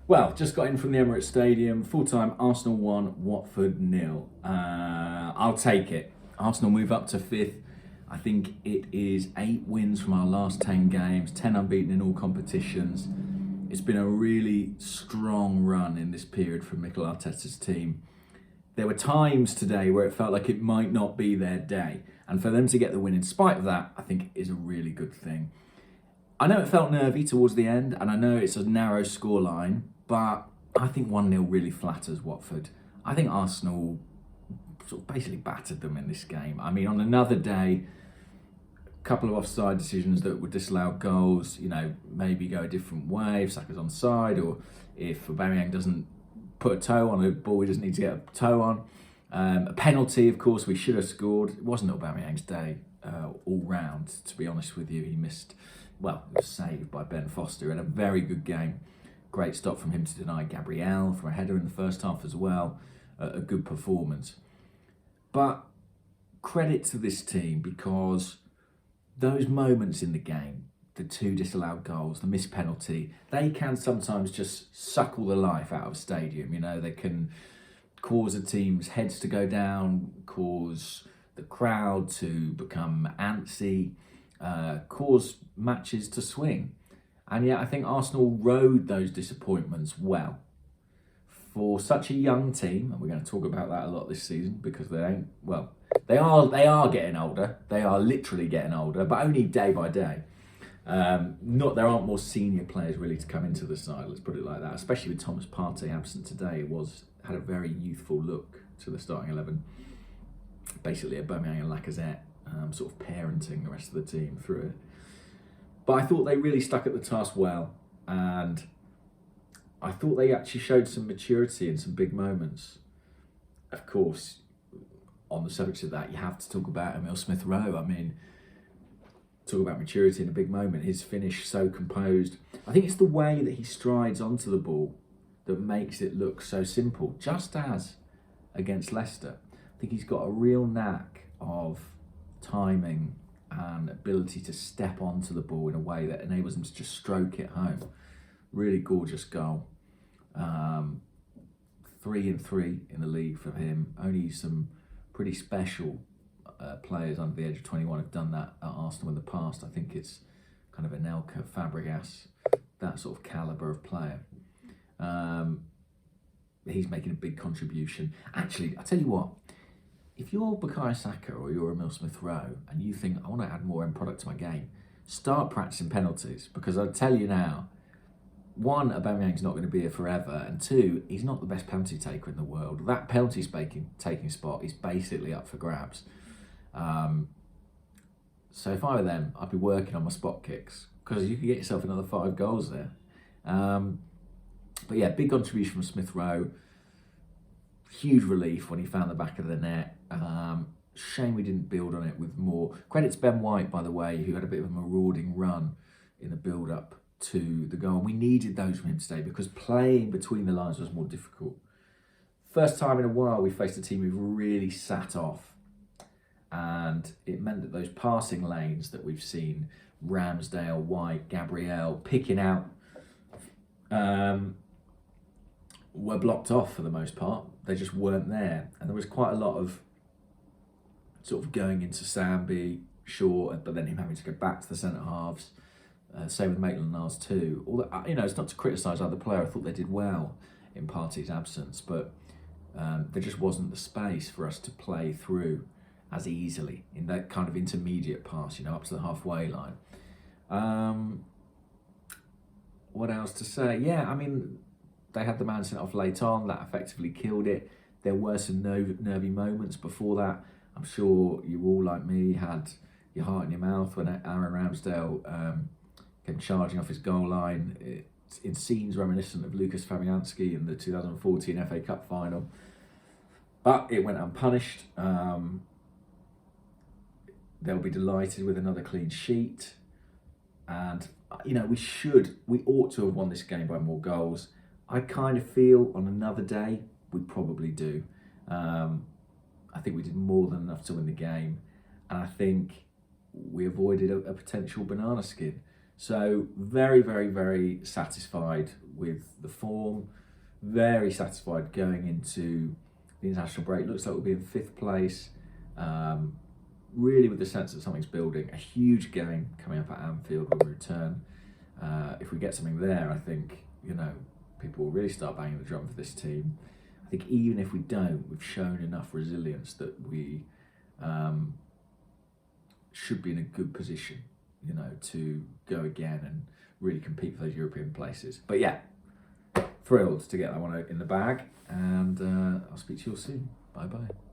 Well, just got in from the Emirates Stadium. Full-time, Arsenal 1, Watford 0. I'll take it. Arsenal move up to 5th. I think it is 8 wins from our last 10 games, 10 unbeaten in all competitions. It's been a really strong run in this period for Mikel Arteta's team. There were times today where it felt like it might not be their day. And for them to get the win in spite of that, I think is a really good thing. I know it felt nervy towards the end, and I know it's a narrow scoreline, but I think 1-0 really flatters Watford. I think Arsenal sort of basically battered them in this game. I mean, on another day, a couple of offside decisions that would disallow goals, maybe go a different way if Saka's onside, or if Aubameyang doesn't put a toe on a ball he doesn't need to get a toe on. A penalty, of course, we should have scored. It wasn't Aubameyang's day all round, to be honest with you. He missed, well, it was saved by Ben Foster. He had a very good game. Great stop from him to deny Gabriel from a header in the first half as well. A good performance. But credit to this team, because those moments in the game, the 2 disallowed goals, the missed penalty, they can sometimes just suck all the life out of a stadium. They can cause a team's heads to go down, cause the crowd to become antsy, cause matches to swing. And yet I think Arsenal rode those disappointments well. For such a young team, and we're going to talk about that a lot this season, because they are getting older. They are literally getting older, but only day by day. There aren't more senior players really to come into the side, let's put it like that, especially with Thomas Partey absent today. Had a very youthful look to the starting 11. Basically Aubameyang and Lacazette sort of parenting the rest of the team through it. But I thought they really stuck at the task well, and I thought they actually showed some maturity in some big moments. Of course, on the subject of that, you have to talk about Emile Rowe. I mean, talk about maturity in a big moment. His finish so composed. I think it's the way that he strides onto the ball that makes it look so simple, just as against Leicester. I think he's got a real knack of timing and ability to step onto the ball in a way that enables him to just stroke it home. Really gorgeous goal. 3-3 in the league for him. Only some pretty special players under the age of 21 have done that at Arsenal in the past. I think it's kind of Anelka, Fabregas, that sort of calibre of player. He's making a big contribution. Actually, I tell you what, if you're Bukayo Saka or you're Emile Rowe and you think, I want to add more end product to my game, start practicing penalties, because I'll tell you now, 1, Aubameyang's not going to be here forever, and 2, he's not the best penalty taker in the world. That penalty taking spot is basically up for grabs. So if I were them, I'd be working on my spot kicks, because you could get yourself another 5 goals there. But yeah, big contribution from Rowe. Huge relief when he found the back of the net. Shame we didn't build on it with more. Credit to Ben White, by the way, who had a bit of a marauding run in the build-up to the goal. And we needed those from him today, because playing between the lines was more difficult. First time in a while we faced a team who really sat off. And it meant that those passing lanes that we've seen, Ramsdale, White, Gabriel, picking out, were blocked off for the most part. They just weren't there. And there was quite a lot of sort of going into Sambi, Shaw, but then him having to go back to the centre halves. Same with Maitland-Niles too. Although, it's not to criticise either player. I thought they did well in Partey's absence, but there just wasn't the space for us to play through as easily in that kind of intermediate pass, up to the halfway line. What else to say? Yeah, I mean, they had the man sent off late on. That effectively killed it. There were some nervy moments before that. I'm sure you all, like me, had your heart in your mouth when Aaron Ramsdale came charging off his goal line. It's in scenes reminiscent of Lucas Fabianski in the 2014 FA Cup final. But it went unpunished. They'll be delighted with another clean sheet. And, we ought to have won this game by more goals. I kind of feel on another day, we probably do. I think we did more than enough to win the game. And I think we avoided a potential banana skin. So very, very, very satisfied with the form. Very satisfied going into the international break. Looks like we'll be in 5th place. Really with the sense that something's building. A huge game coming up at Anfield when we return. If we get something there, I think, people will really start banging the drum for this team. I think even if we don't, we've shown enough resilience that we should be in a good position, to go again and really compete for those European places. But yeah, thrilled to get that one in the bag, and I'll speak to you all soon. Bye bye.